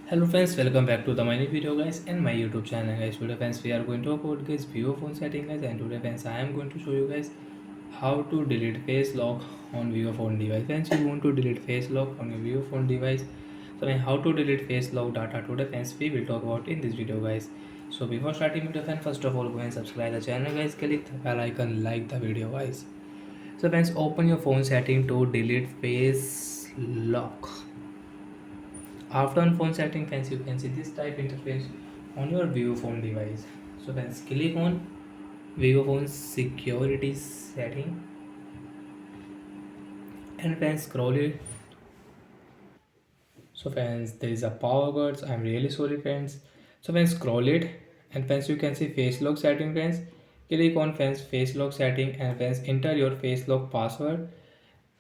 Hello friends, welcome back to the my new video guys and my YouTube channel guys. Today friends we are going to talk about guys vivo phone setting guys, and today friends I am going to show you guys how to delete face lock on vivo phone device. Friends, you want to delete face lock on your vivo phone device. So how to delete face lock data today friends we will talk about in this video guys. So before starting video friends, first of all go and subscribe the channel guys, click the bell icon, like the video guys. So friends, open your phone setting to delete face lock. After on phone setting friends, you can see this type interface on your vivo phone device. So friends, click on vivo phone security setting, and friends scroll it. So friends, there is a power words, I'm really sorry friends. So friends, scroll it, and friends you can see face lock setting friends. Click on friends face lock setting, and friends enter your face lock password.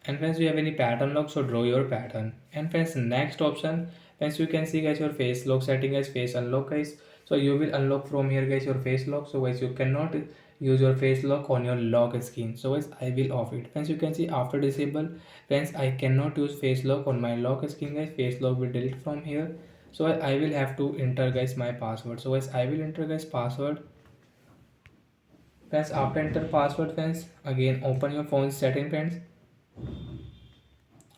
And friends, you have any pattern lock, so draw your pattern. And friends, next option, friends you can see guys your face lock setting guys, face unlock guys. So you will unlock from here guys your face lock. So guys, you cannot use your face lock on your lock screen. So guys, I will off it. Friends, you can see after disable, friends, I cannot use face lock on my lock screen guys. Face lock will delete from here. So I will have to enter guys my password. So guys, I will enter guys password. Friends, after enter password friends, again open your phone setting friends.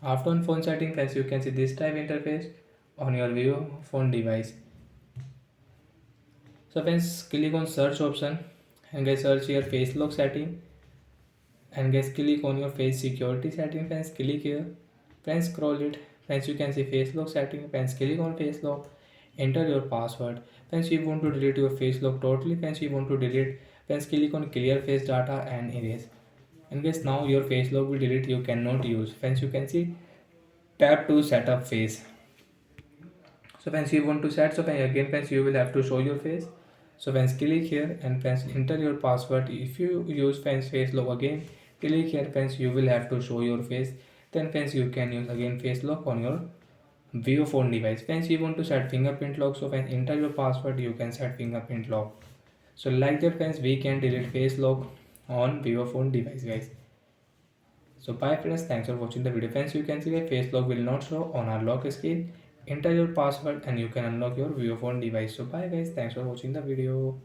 After on phone setting friends, you can see this type interface on your vivo phone device. So friends, click on search option, and guys search here face lock setting, and guys click on your face security setting. Friends, click here. Friends, scroll it. Friends, you can see face lock setting. Friends, click on face lock, enter your password. Friends, you want to delete your face lock totally. Friends, you want to delete. Friends, click on clear face data and erase. And guys, now your face lock will delete, you cannot use. Friends, you can see tap to set up face. So once you want to set, so again friends you will have to show your face. So once click here, and friends enter your password. If you use friends face lock, again click here friends, you will have to show your face. Then friends you can use again face lock on your vivo phone device. Friends, you want to set fingerprint lock, so friends enter your password, you can set fingerprint lock. So like that friends, we can delete face lock on vivo phone device guys. So bye friends, thanks for watching the video. Friends, you can see that face lock will not show on our lock screen. Enter your password and you can unlock your vivo phone device. So bye guys, thanks for watching the video.